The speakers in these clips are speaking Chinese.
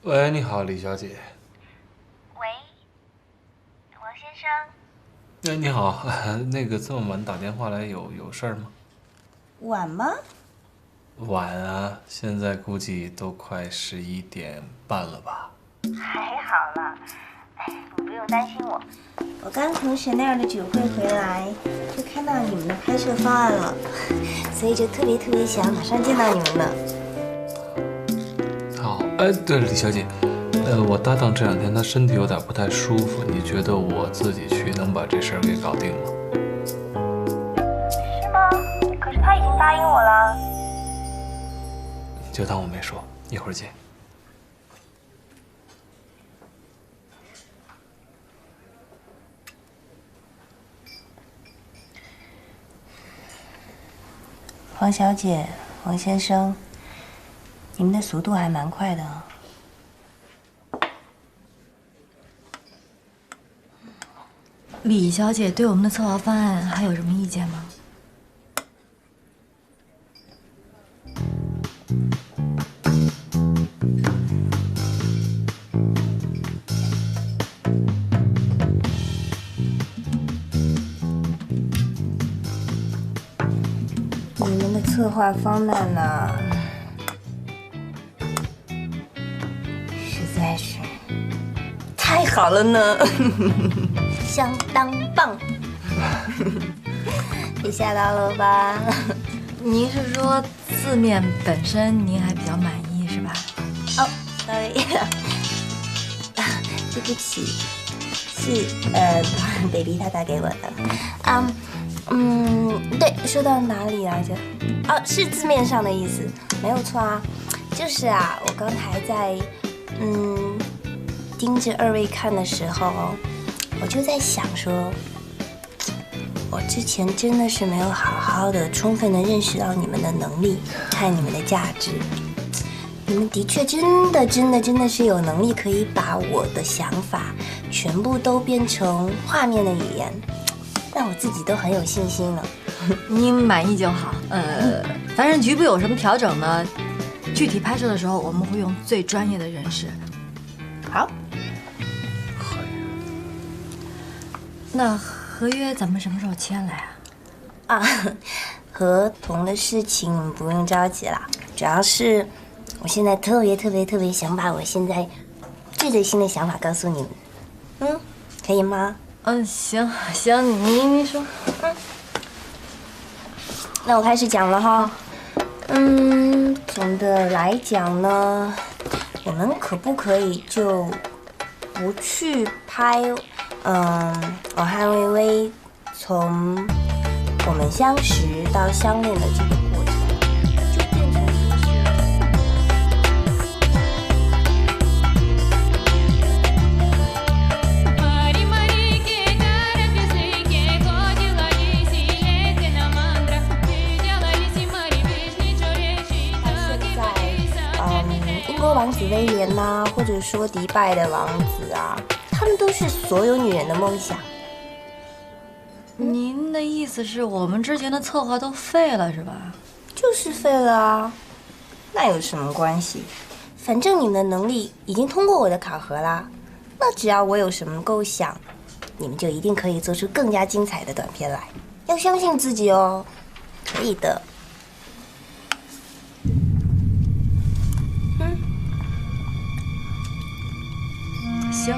喂，你好，李小姐。喂，王先生。哎，你好，那个这么晚打电话来有事儿吗？晚吗？晚啊，现在估计都快11点半了吧？还好啦，你不用担心我。我刚从Chanel的酒会回来，就看到你们的拍摄方案了，所以就特别想马上见到你们呢。好，哎，对了，李小姐，我搭档这2天他身体有点不太舒服，你觉得我自己去能把这事儿给搞定吗？是吗？可是他已经答应我了。就当我没说，一会儿见。黄小姐，黄先生，你们的速度还蛮快的啊。李小姐对我们的策划方案还有什么意见吗？你们的策划方案呢，实在是太好了呢，相当棒，被吓到了吧？您是说字面本身您还比较满意是吧？哦，sorry， 对不起，是baby 他打给我的，对，说到哪里来着？哦，是字面上的意思，没有错啊。就是啊，我刚才在盯着2位看的时候，我就在想说，我之前真的是没有好好的、充分的认识到你们的能力和你们的价值。你们的确真的是有能力可以把我的想法全部都变成画面的语言，让我自己都很有信心了。您满意就好。反正局部有什么调整呢？具体拍摄的时候我们会用最专业的人士。好，那合约咱们什么时候签来啊？啊，合同的事情你们不用着急啦，主要是我现在特别想把我现在最新的想法告诉你们，可以吗？行，您说。那我开始讲了哈。总的来讲呢，我们可不可以就不去拍我和薇薇从我们相识到相恋的这个过程，就变成说是英国王子威廉呐，或者说迪拜的王子啊，他们都是所有女人的梦想。您的意思是我们之前的策划都废了是吧？就是废了啊，那有什么关系？反正你们的能力已经通过我的考核啦，那只要我有什么构想，你们就一定可以做出更加精彩的短片来。要相信自己哦，可以的。行，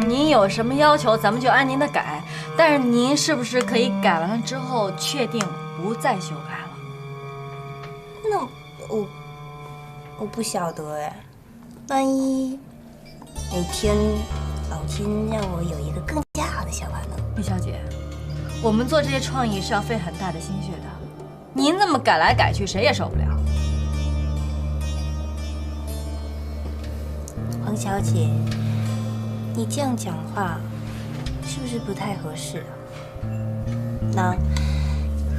您有什么要求，咱们就按您的改。但是您是不是可以改完了之后确定不再修改了？那我不晓得哎，万一哪天老天让我有一个更加好的想法呢？李小姐，我们做这些创意是要费很大的心血的，您这么改来改去，谁也受不了。黄小姐，你这样讲话是不是不太合适啊？那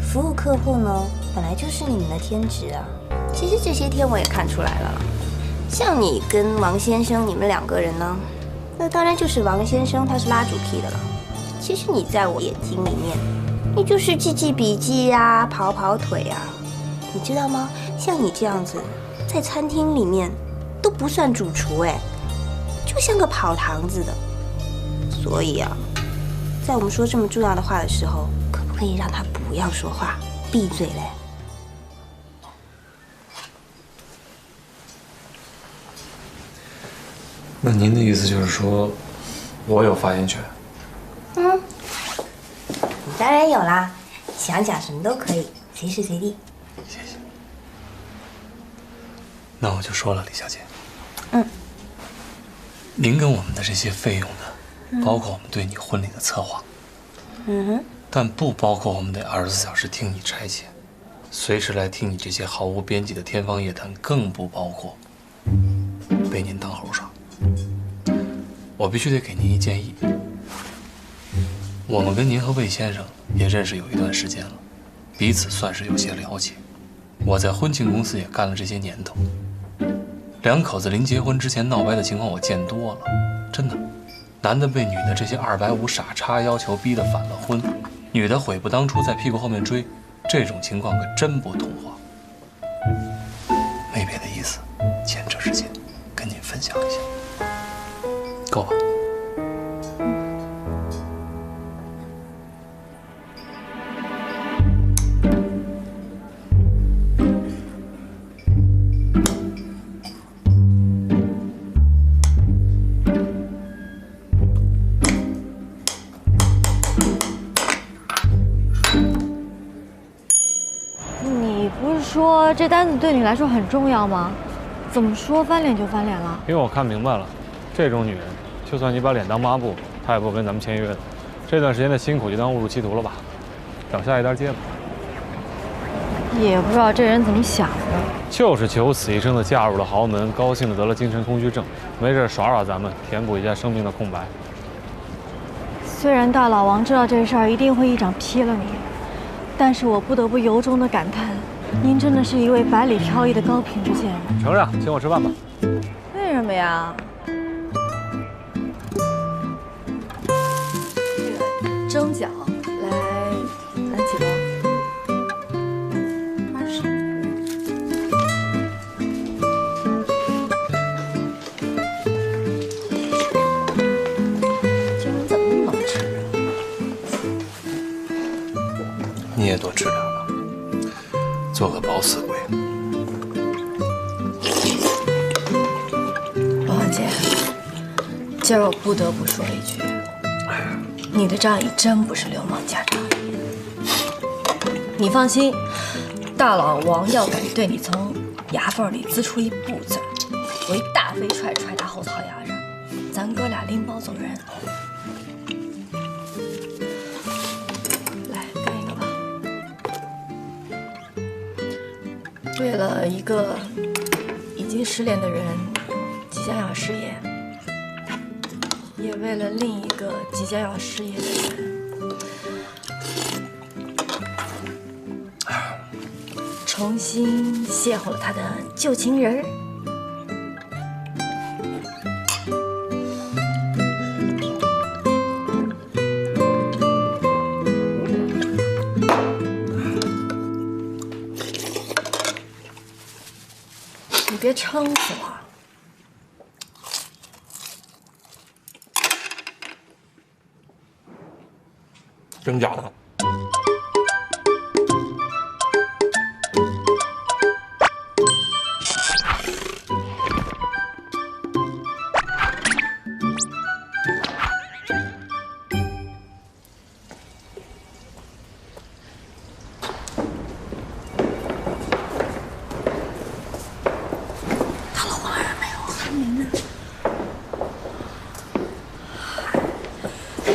服务客户呢，本来就是你们的天职啊。其实这些天我也看出来了，像你跟王先生，你们2个人呢，那当然就是王先生他是拉主 key 的了。其实你在我眼睛里面，你就是记笔记呀、跑腿啊，你知道吗？像你这样子，在餐厅里面都不算主厨哎，就像个跑堂子的。所以啊，在我们说这么重要的话的时候，可不可以让他不要说话，闭嘴嘞？那您的意思就是说，我有发言权？嗯，你当然有啦，想讲什么都可以，随时随地。谢谢。那我就说了，李小姐。您跟我们的这些费用呢，包括我们对你婚礼的策划，但不包括我们得24小时听你差遣，随时来听你这些毫无边际的天方夜谭，更不包括被您当猴耍。我必须得给您一建议，我们跟您和魏先生也认识有一段时间了，彼此算是有些了解。我在婚庆公司也干了这些年头。两口子临结婚之前闹掰的情况我见多了，真的，男的被女的这些250傻叉要求逼得反了婚，女的悔不当初在屁股后面追，这种情况可真不童话。没别的意思，钱这是钱，跟您分享一下，够吧？说这单子对你来说很重要吗？怎么说翻脸就翻脸了？因为我看明白了，这种女人，就算你把脸当抹布，她也不跟咱们签约的。这段时间的辛苦就当误入歧途了吧，找下一单接吧。也不知道这人怎么想的，就是求死一生的嫁入了豪门，高兴的得了精神空虚症，没事耍耍咱们，填补一下生命的空白。虽然大老王知道这事儿一定会一掌劈了你，但是我不得不由衷的感叹。您真的是一位百里挑一的高品质贱人。承让，请我吃饭吧。为什么呀？这个蒸饺，来几个？20。这人怎么那么能吃啊？你也多吃点吧，做个饱死鬼。王姐，今儿我不得不说一句，你的仗义真不是流氓家仗义。你放心，大老王要敢对你从牙缝里滋出一不字，我一大飞踹他后槽牙上，咱哥俩拎包走人。来，干一个吧。为了一个已经失恋的人即将要失业，也为了另一个即将要失业的人，重新邂逅了他的旧情人儿。你别撑死我！真假的？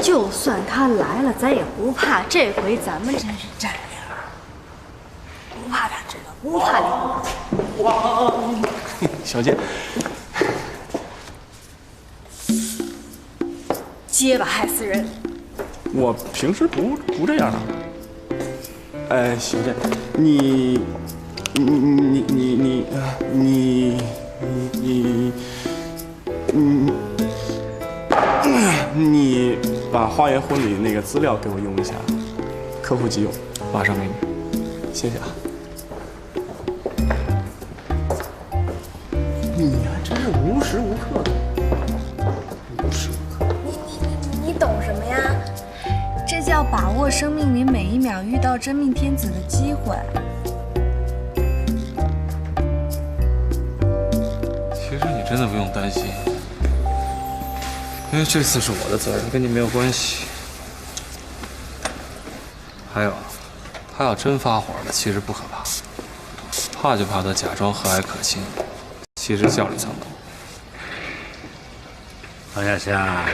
就算他来了，咱也不怕。这回咱们真是占领了，不怕他知道，不怕领。哇，小姐，结巴害死人！我平时不这样的。哎，小姐，你把花园婚礼那个资料给我用一下，客户急用，马上给你，谢谢啊。你还真是无时无刻的。握生命里每一秒遇到真命天子的机会。其实你真的不用担心，因为这次是我的责任，跟你没有关系。还有，他要真发火了，其实不可怕，怕就怕他假装和蔼可亲，其实笑里藏刀。王小夏，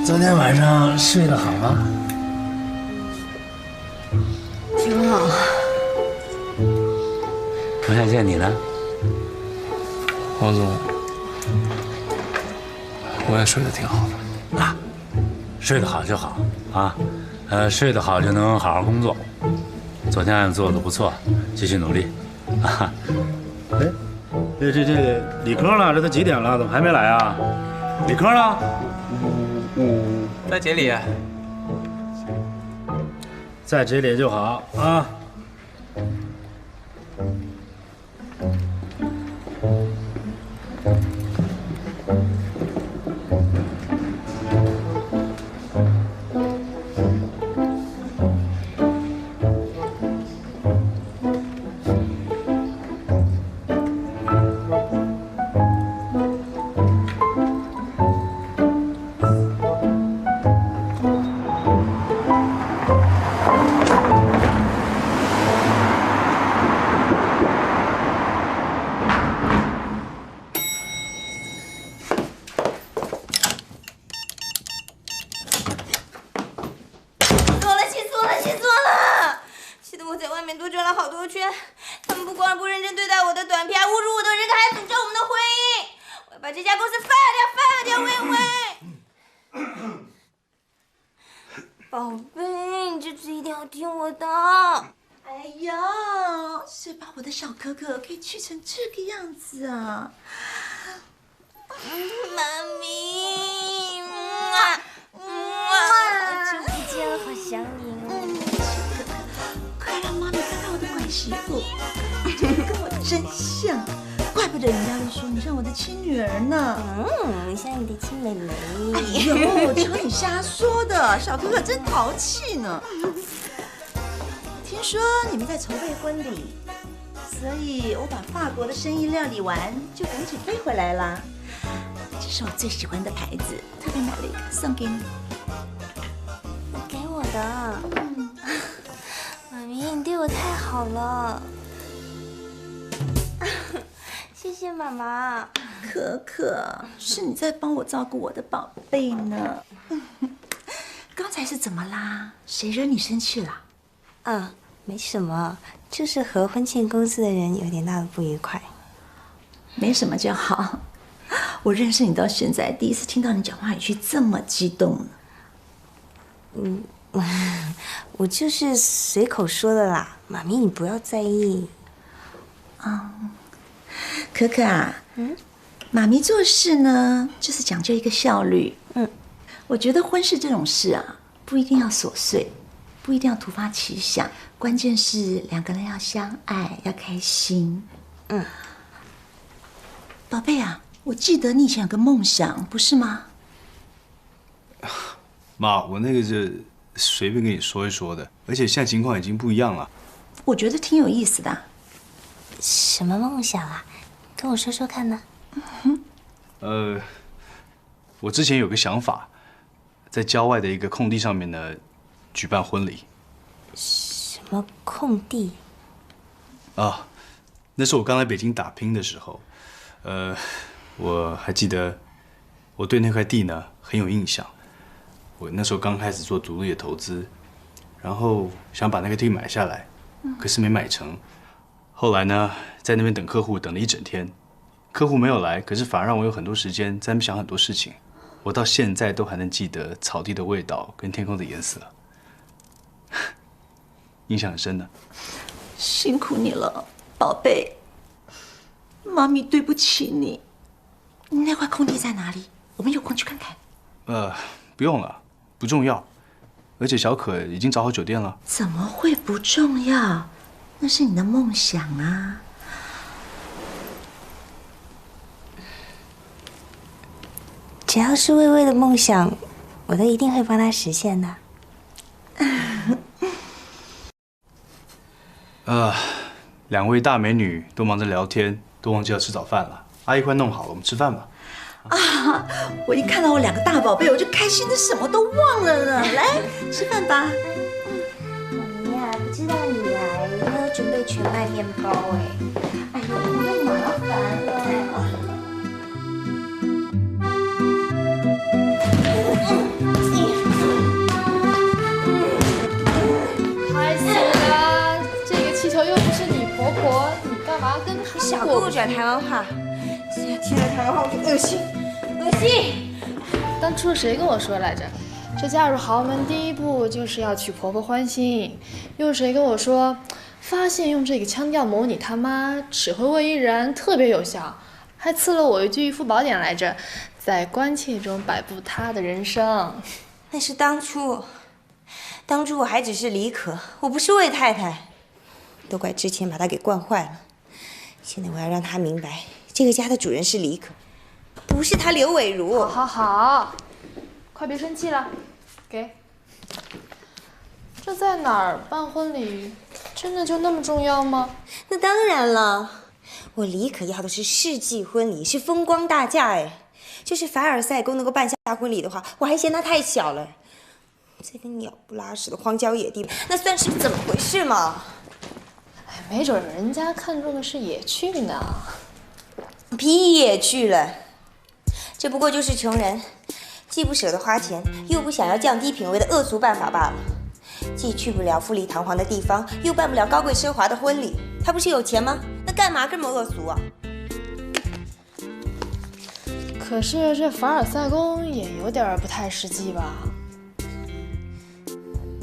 昨天晚上睡得好吗？挺好。王小夏，你呢？王总，我也睡得挺好的。啊，睡得好就好啊，睡得好就能好好工作。昨天案子做得不错，继续努力。啊，哎，这李科呢？这都几点了，怎么还没来啊？李科呢？在节里。在这里就好啊。宝贝，你这次一定要听我的。哎呀，谁把我的小可可给气成这个样子啊？妈咪，久不见了，好想你。快让妈咪看看我的乖媳妇，长得跟我真像，怪不得人家会说你像我的亲女儿呢。像你的亲妹妹。哎呦，瞧你瞎说的，小可可真淘气呢。听说你们在筹备婚礼，所以我把法国的生意料理完，就赶紧飞回来啦。这是我最喜欢的牌子，特别买了一个送给你。给我的。妈咪，你对我太好了。谢谢妈妈。可可，是你在帮我照顾我的宝贝呢。刚才是怎么啦？谁惹你生气了？没什么，就是和婚庆公司的人有点大的不愉快。没什么就好。我认识你到现在，第一次听到你讲话语气这么激动。我就是随口说的啦，妈咪你不要在意。可可啊，妈咪做事呢，就是讲究一个效率。我觉得婚事这种事啊，不一定要琐碎，不一定要突发奇想，关键是两个人要相爱，要开心。宝贝啊，我记得你以前有个梦想，不是吗？妈，我那个是随便跟你说一说的，而且现在情况已经不一样了。我觉得挺有意思的。什么梦想啊？跟我说说看呢。我之前有个想法，在郊外的一个空地上面呢，举办婚礼。什么空地？那是我刚来北京打拼的时候，我还记得，我对那块地呢很有印象。我那时候刚开始做独立的投资，然后想把那个地买下来，可是没买成。后来呢，在那边等客户，等了一整天，客户没有来，可是反而让我有很多时间在那边想很多事情。我到现在都还能记得草地的味道跟天空的颜色，印象很深的。辛苦你了，宝贝。妈咪对不起你。那块空地在哪里？我们有空去看看。不用了，不重要。而且小可已经找好酒店了。怎么会不重要？那是你的梦想啊。只要是薇薇的梦想，我都一定会帮她实现的。两位大美女都忙着聊天，都忘记要吃早饭了。阿姨快弄好了，我们吃饭吧。啊！我一看到我2个大宝贝，我就开心的什么都忘了呢。来，吃饭吧。妈咪呀，不知道你来，没有准备全麦面包哎。哎呦，又麻烦了。拍死了！这个气球又不是你婆婆，你干嘛跟小姑转台湾话，现在听了台湾话我就恶心，恶心！当初谁跟我说来着？这嫁入豪门第一步就是要娶婆婆欢心。又谁跟我说，发现用这个腔调模拟他妈，指挥魏依然特别有效，还赐了我一句御夫宝典来着，在关切中摆布她的人生。那是当初我还只是李可，我不是魏太太，都怪之前把她给惯坏了。现在我要让她明白，这个家的主人是李可，不是她刘伟如。好，快别生气了，给。这在哪儿办婚礼，真的就那么重要吗？那当然了，我李可要的是世纪婚礼，是风光大嫁哎。就是凡尔赛宫能够办下婚礼的话，我还嫌它太小了。这个鸟不拉屎的荒郊野地，那算是怎么回事嘛？哎，没准人家看中的是野趣呢。屁野趣了，这不过就是穷人既不舍得花钱，又不想要降低品味的恶俗办法罢了。既去不了富丽堂皇的地方，又办不了高贵奢华的婚礼，他不是有钱吗？那干嘛这么恶俗啊？可是这凡尔赛宫也有点不太实际吧？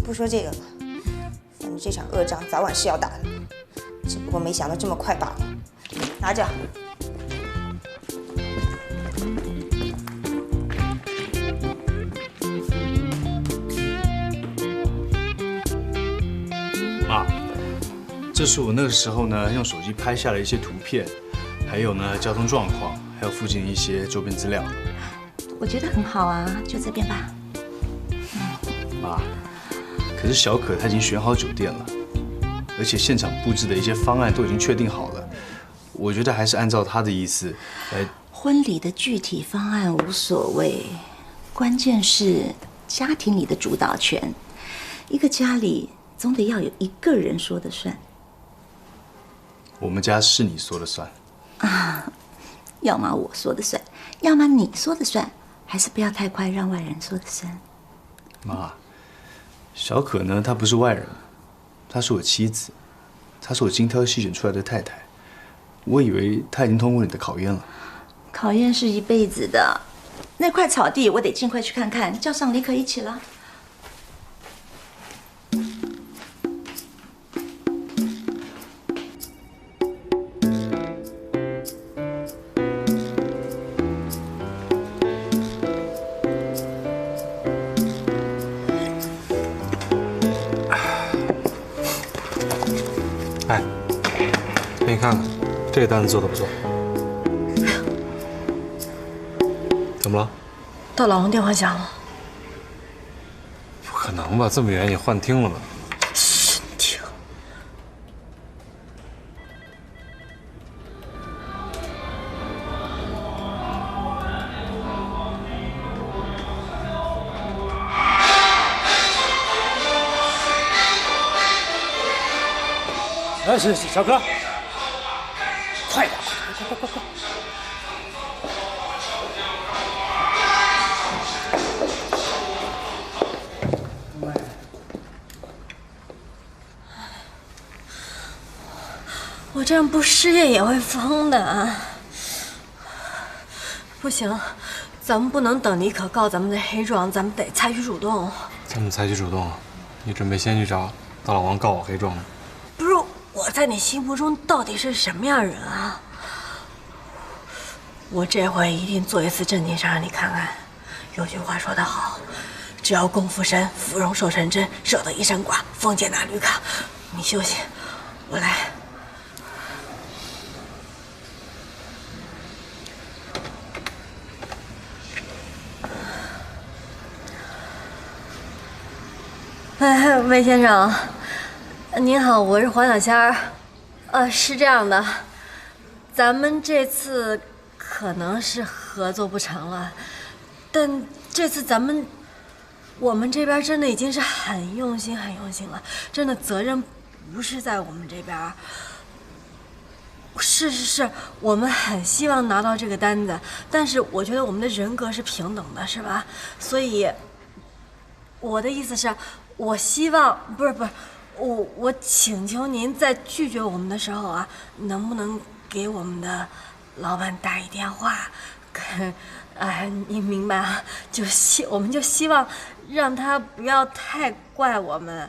不说这个了，反正这场恶仗早晚是要打的，只不过没想到这么快罢了。拿着。妈，这是我那个时候呢用手机拍下的一些图片，还有呢交通状况，还有附近一些周边资料。我觉得很好啊，就这边吧。妈，可是小可她已经选好酒店了，而且现场布置的一些方案都已经确定好了。我觉得还是按照她的意思来。婚礼的具体方案无所谓，关键是家庭里的主导权。一个家里总得要有一个人说了算。我们家是你说了算啊，要么我说了算，要么你说了算，还是不要太快让外人说了算。妈，小可呢，她不是外人，她是我妻子，她是我精挑细选出来的太太。我以为她已经通过你的考验了。考验是一辈子的，那块草地我得尽快去看看，叫上李可一起了。哎，给你看看，这个单子做的不错。怎么了？大老王电话响了。不可能吧？这么远也幻听了呢？听。哎，是小哥，快点，快！我这样不失业也会疯的啊！不行，咱们不能等李可告咱们的黑状，咱们得采取主动。怎么采取主动啊？你准备先去找大老王告我黑状吗？不是，我在你心目中到底是什么样人啊？我这回一定做一次正经事让你看看。有句话说得好，只要功夫深，芙蓉寿成真，惹得一身剐，封建拿绿卡。你休息，我来。魏先生，您好，我是黄小仙儿。是这样的，咱们这次可能是合作不成了，但这次我们这边真的已经是很用心了，真的责任不是在我们这边。是，我们很希望拿到这个单子，但是我觉得我们的人格是平等的，是吧？所以，我的意思是，我希望不是，我请求您在拒绝我们的时候啊，能不能给我们的老板打一电话？您明白啊？我们就希望让他不要太怪我们。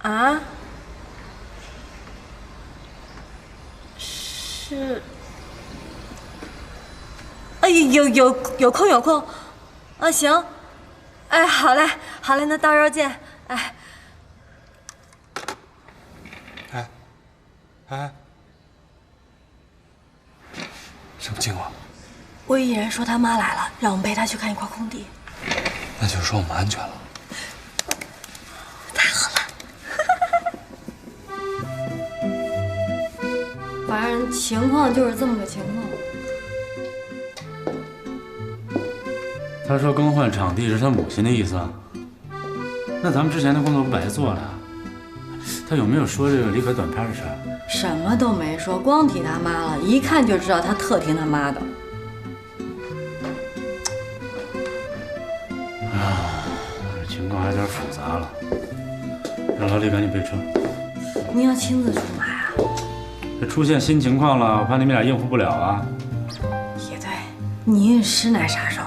啊？是。有空。行。好嘞，那到时候见。什么情况？魏毅然说他妈来了，让我们陪他去看一块空地。那就是说我们安全了。太好了。反正情况就是这么个情况。他说更换场地是他母亲的意思啊？那咱们之前的工作不白做了？他有没有说这个李可短片的事儿？什么都没说，光提他妈了，一看就知道他特听他妈的。这情况还有点复杂了，让老李赶紧备车。您要亲自出马啊？这出现新情况了，我怕你们俩应付不了啊。也对，您实乃杀手。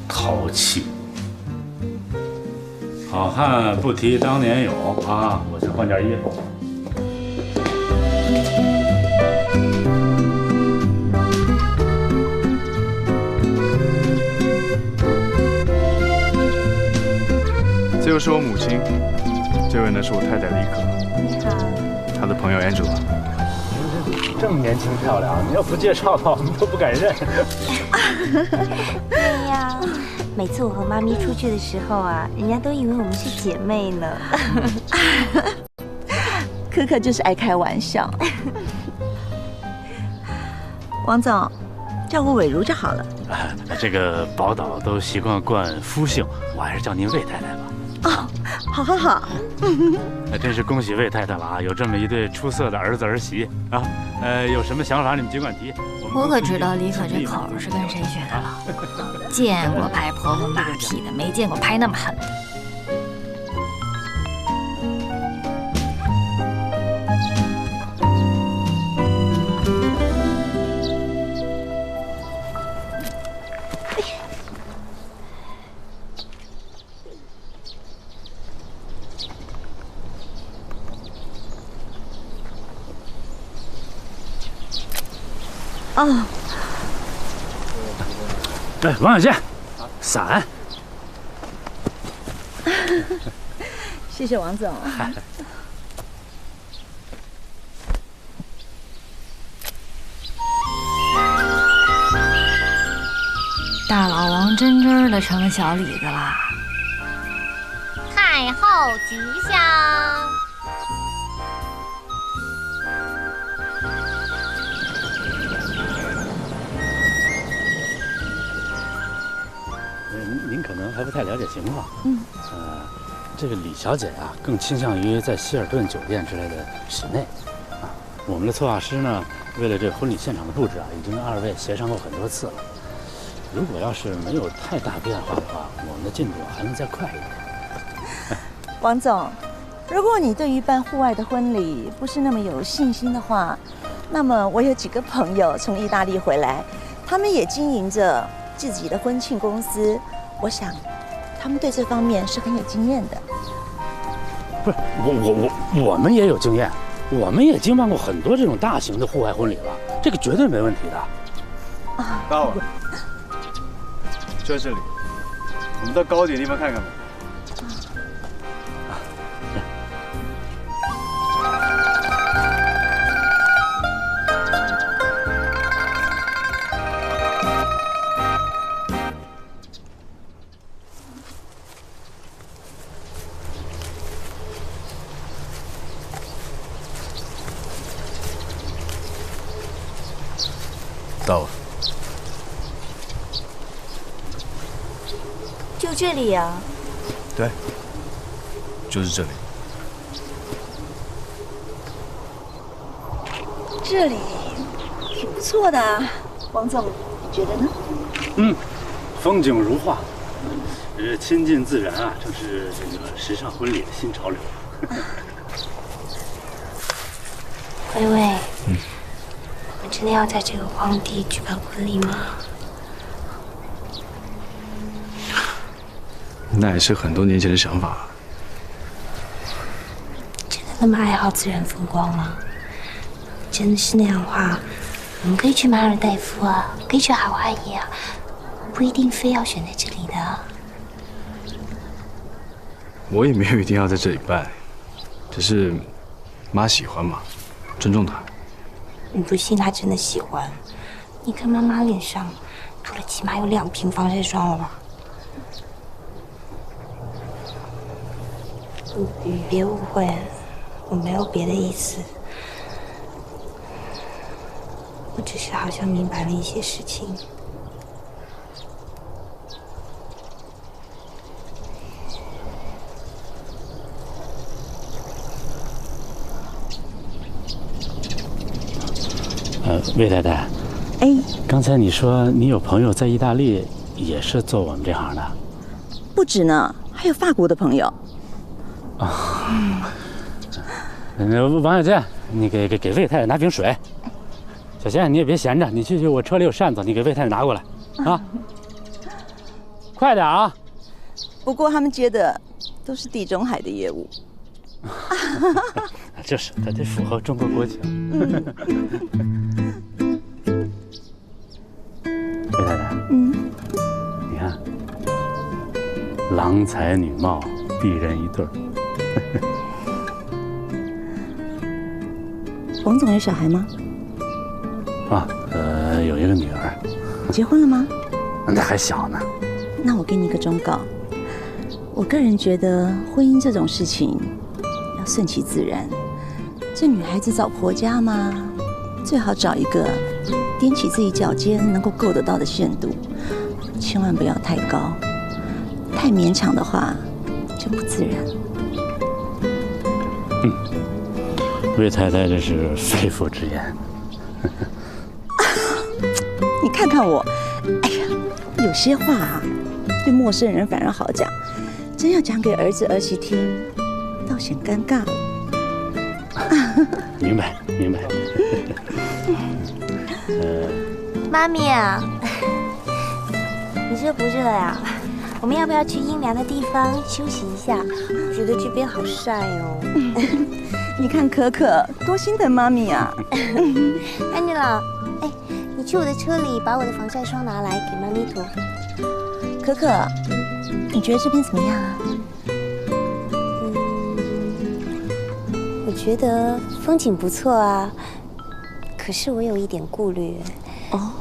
淘气，好汉不提当年勇啊！我去换件衣服。这位是我母亲，这位呢是我太太李可。你好。她的朋友 Angela。这么年轻漂亮，你要不介绍的话，我们都不敢认。对呀，每次我和妈咪出去的时候啊，人家都以为我们是姐妹呢。可可就是爱开玩笑。王总，叫我伟如就好了。这个宝岛都习惯冠夫姓，我还是叫您魏太太吧。哦，好。真是恭喜魏太太了啊！有这么一对出色的儿子儿媳啊！有什么想法你们尽管提。我可知道李可这口是跟谁学的了，见过拍婆婆马屁的，没见过拍那么狠的。哦，哎，王小贱，伞。谢谢王总。大老王真的成了小李子啦！太后吉祥。您可能还不太了解情况。这个李小姐啊，更倾向于在希尔顿酒店之类的室内。我们的策划师呢，为了这婚礼现场的布置啊，已经跟2位协商过很多次了。如果要是没有太大变化的话，我们的进度还能再快一点。王总，如果你对于办户外的婚礼不是那么有信心的话，那么我有几个朋友从意大利回来，他们也经营着自己的婚庆公司，我想他们对这方面是很有经验的。不是我们也有经验，我们也经办过很多这种大型的户外婚礼了，这个绝对没问题的。到了，就在这里，我们到高点地方看看吧。到了。就这里啊？对，就是这里。这里挺不错的啊，王总，你觉得呢？风景如画，亲近自然啊，正是这个时尚婚礼的新潮流。微微，我们真的要在这个荒地举办婚礼吗？那也是很多年前的想法。真的那么爱好自然风光吗？真的是那样的话，我们可以去马尔代夫啊，可以去海外耶啊，不一定非要选在这里的。我也没有一定要在这里办，只是妈喜欢嘛，尊重她。你不信她真的喜欢？你看妈妈脸上涂了起码有2瓶防晒霜了吧？你别误会，我没有别的意思，我只是好像明白了一些事情。魏太太，哎，刚才你说你有朋友在意大利，也是做我们这行的？不止呢，还有法国的朋友。王小贱，你给魏太太拿瓶水。小贤，你也别闲着，你去我车里有扇子，你给魏太太拿过来啊！快点啊！不过他们接的都是地中海的业务。就是，它得符合中国国情。魏太太，你看，郎才女貌，璧人一对儿。王总有小孩吗？有一个女儿。结婚了吗？那还小呢。那我给你一个忠告，我个人觉得婚姻这种事情要顺其自然。这女孩子找婆家嘛，最好找一个踮起自己脚尖能够够得到的限度，千万不要太高，太勉强的话就不自然。魏太太这是肺腑之言。你看看我，哎呀，有些话啊，对陌生人反而好讲，真要讲给儿子儿媳听，倒显尴尬。明白。妈咪啊，你热不热呀？我们要不要去阴凉的地方休息一下？我觉得这边好晒哦。你看可可多心疼妈咪啊！安妮老，哎，你去我的车里把我的防晒霜拿来给妈咪涂。可可，你觉得这边怎么样啊？我觉得风景不错啊，可是我有一点顾虑。哦，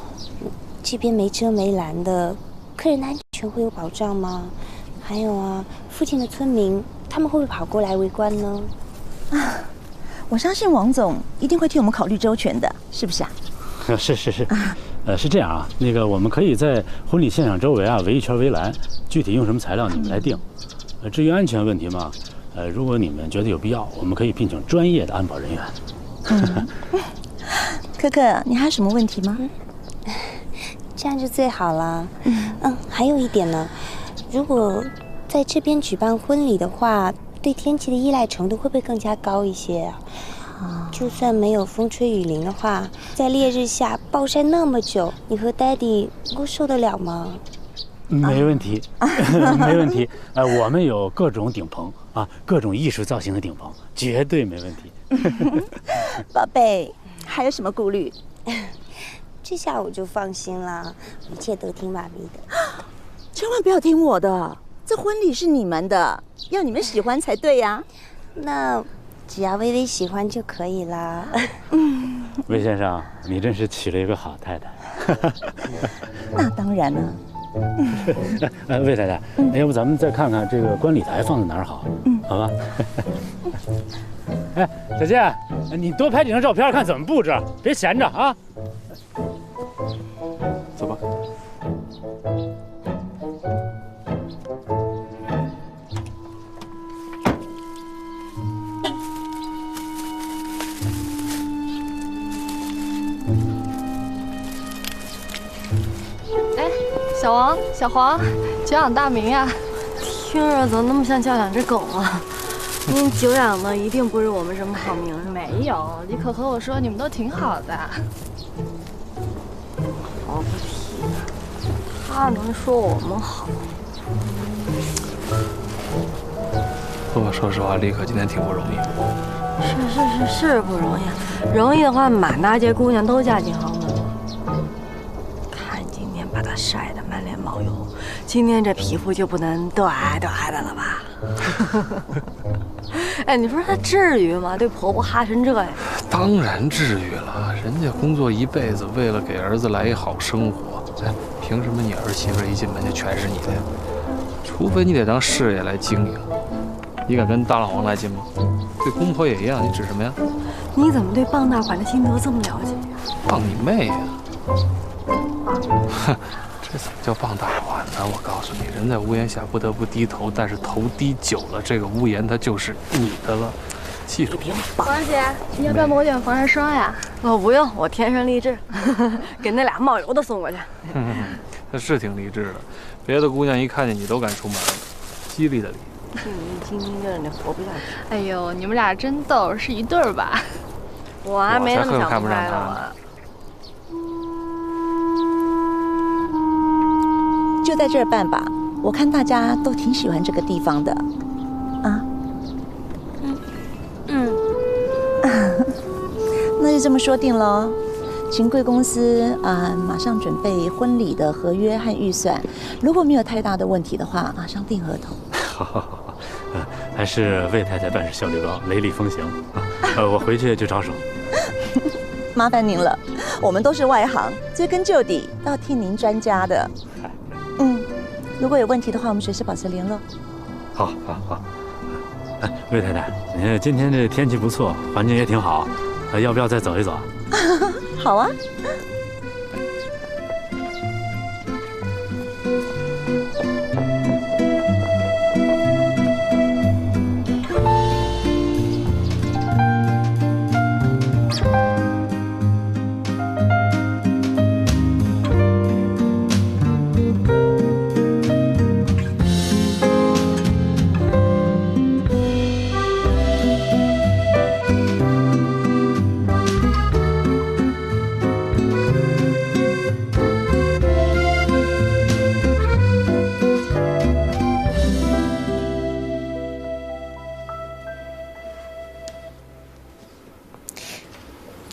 这边没遮没拦的，客人的安全会有保障吗？还有啊，附近的村民他们会不会跑过来围观呢？我相信王总一定会替我们考虑周全的，是不是啊？是，是这样啊。那个我们可以在婚礼现场周围啊围一圈围栏，具体用什么材料你们来定。至于安全问题嘛，如果你们觉得有必要，我们可以聘请专业的安保人员。可可，你还有什么问题吗？这样就最好了。还有一点呢，如果在这边举办婚礼的话，对天气的依赖程度会不会更加高一些啊？就算没有风吹雨淋的话，在烈日下暴晒那么久，你和 Daddy 能够受得了吗？没问题，没问题。我们有各种顶棚啊，各种艺术造型的顶棚，绝对没问题。宝贝，还有什么顾虑？这下我就放心了，一切都听妈咪的。千万不要听我的，这婚礼是你们的，要你们喜欢才对呀。那只要微微喜欢就可以啦。魏先生，你真是娶了一个好太太。那当然了。魏太太，要不咱们再看看这个观礼台放在哪儿好？好吧。哎，小健，你多拍几张照片，看怎么布置，别闲着啊。小黄，久仰大名呀！听着怎么那么像叫两只狗啊？您久仰的一定不是我们什么好名。没有，李可和我说你们都挺好的。我不提了，他能说我们好？不过说实话，李可今天挺不容易的。是不容易，容易的话，满大街姑娘都嫁进豪门了。看今天把她晒得满脸毛油，今天这皮肤就不能多矮的了吧？哎，你说她至于吗？对婆婆哈成这样？当然至于了，人家工作一辈子，为了给儿子来一好生活，哎，凭什么你儿媳妇一进门就全是你的呀？除非你得当事业来经营。你敢跟大老王来劲吗？对公婆也一样，你指什么呀？你怎么对傍大款的心得这么了解？傍你妹呀！哼，这怎么叫傍大款呢？我告诉你，人在屋檐下不得不低头，但是头低久了，这个屋檐它就是你的了。记住。王姐，你要不要抹点防晒霜呀？哦，不用，我天生丽质，给那俩冒油的送过去。那是挺励志的，别的姑娘一看见你都敢出门了，激励的励。你一听听着，你活不下去。哎呦，你们俩真逗，是一对儿吧？我还没那么想不开呢。就在这儿办吧，我看大家都挺喜欢这个地方的，啊。那就这么说定了，请贵公司马上准备婚礼的合约和预算，如果没有太大的问题的话，马上订合同。好，还是魏太太办事效率高，雷厉风行啊！我回去就着手。麻烦您了，我们都是外行，追根究底都要听您专家的。如果有问题的话，我们随时保持联络。好。哎，魏太太，你看今天这天气不错，环境也挺好，要不要再走一走？好啊。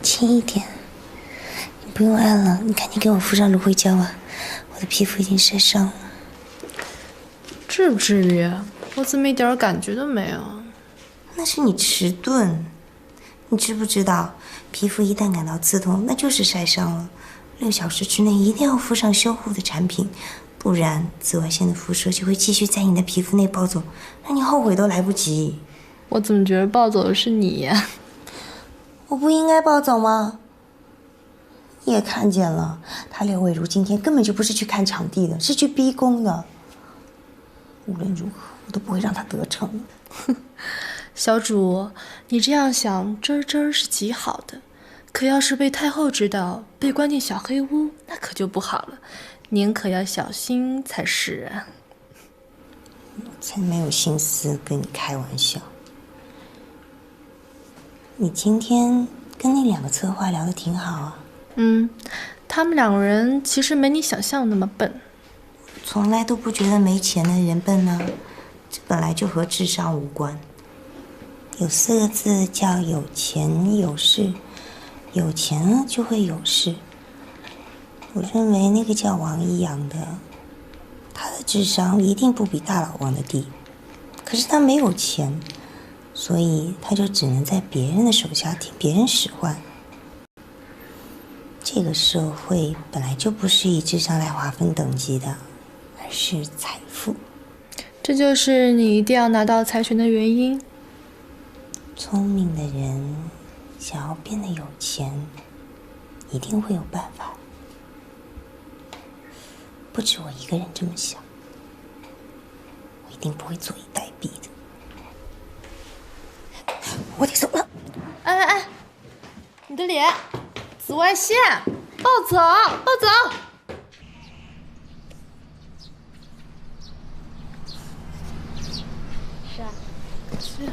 轻一点，你不用按了，你赶紧给我敷上芦荟胶啊！我的皮肤已经晒伤了。至不至于，我怎么一点感觉都没有？那是你迟钝，你知不知道，皮肤一旦感到刺痛，那就是晒伤了。6小时之内一定要敷上修护的产品，不然紫外线的辐射就会继续在你的皮肤内暴走，让你后悔都来不及。我怎么觉得暴走的是你呀？我不应该暴走吗？你也看见了，他刘伟如今天根本就不是去看场地的，是去逼宫的。无论如何，我都不会让他得逞。小主，你这样想，真是极好的。可要是被太后知道，被关进小黑屋，那可就不好了。您可要小心才是啊。我才没有心思跟你开玩笑。你今天跟那2个策划聊得挺好啊。他们2个人其实没你想象那么笨。从来都不觉得没钱的人笨呢，这本来就和智商无关。有4个字叫有钱有势，有钱了就会有势。我认为那个叫王一阳的，他的智商一定不比大老王的低，可是他没有钱，所以他就只能在别人的手下听别人使唤。这个社会本来就不是以智商来划分等级的，而是财富。这就是你一定要拿到财权的原因。聪明的人想要变得有钱，一定会有办法。不止我一个人这么想，我一定不会坐以待毙的。我得走了。哎，你的脸，紫外线，抱走。事啊？是。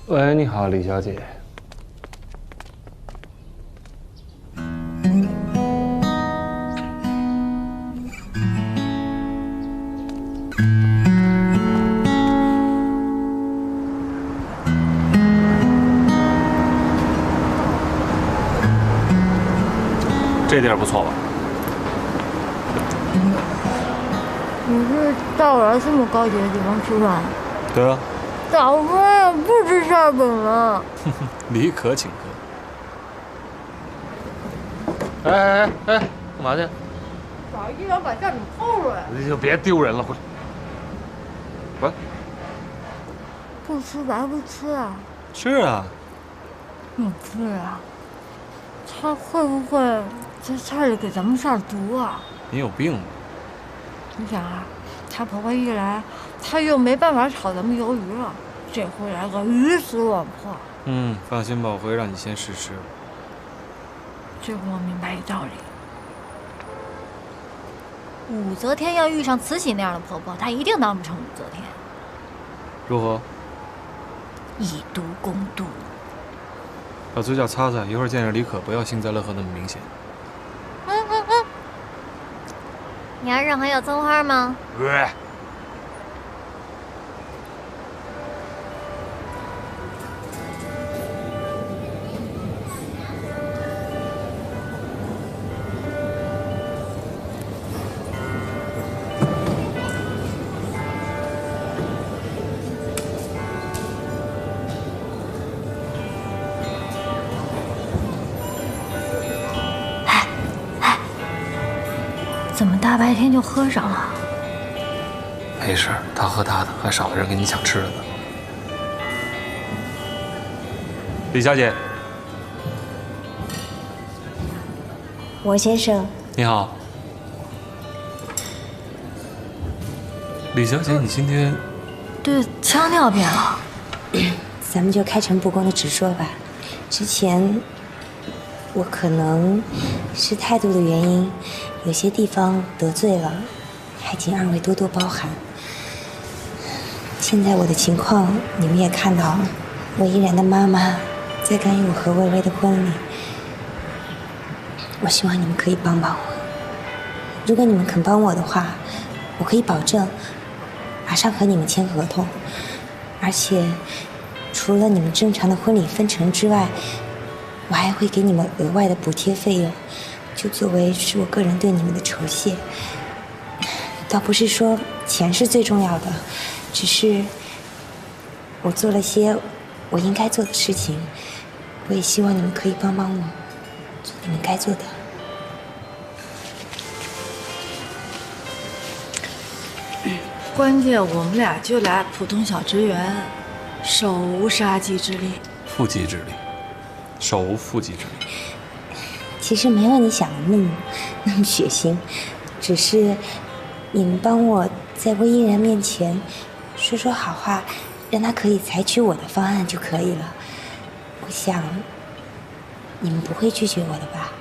喂，你好，李小姐。这地儿不错吧？你是带我来这么高级的地方吃饭？对啊。早说呀，不吃馅饼了。李可请客。哎，干嘛去？找一人把馅饼偷出来。你就别丢人了，回来。滚！不吃白不吃啊？是啊。你吃啊？他会不会在菜里给咱们下毒啊？你有病吧？你想啊，他婆婆一来，他又没办法炒咱们鱿鱼了，这回来个鱼死网破。放心吧，我会让你先试吃。这回我明白一道理。武则天要遇上慈禧那样的婆婆，她一定当不成武则天。如何？以毒攻毒。把嘴角擦擦，一会儿见着李可不要幸灾乐祸那么明显。你牙上还有葱花吗？怎么大白天就喝上了？没事，他喝他的，还少了人跟你抢吃的呢。李小姐，王先生，你好。李小姐，你今天对腔调变了。咱们就开诚布公的直说吧。之前我可能是态度的原因，有些地方得罪了，还请二位多多包涵。现在我的情况你们也看到了，我依然的妈妈在干预我和薇薇的婚礼，我希望你们可以帮帮我。如果你们肯帮我的话，我可以保证马上和你们签合同，而且除了你们正常的婚礼分成之外，我还会给你们额外的补贴费用，就作为是我个人对你们的酬谢。倒不是说钱是最重要的，只是我做了些我应该做的事情，我也希望你们可以帮帮我，做你们该做的。关键我们俩就俩普通小职员，手无杀鸡之力。腹肌之力，手无缚鸡之力。其实没有你想的那么血腥，只是你们帮我在魏依然面前说说好话，让他可以采取我的方案就可以了。我想你们不会拒绝我的吧？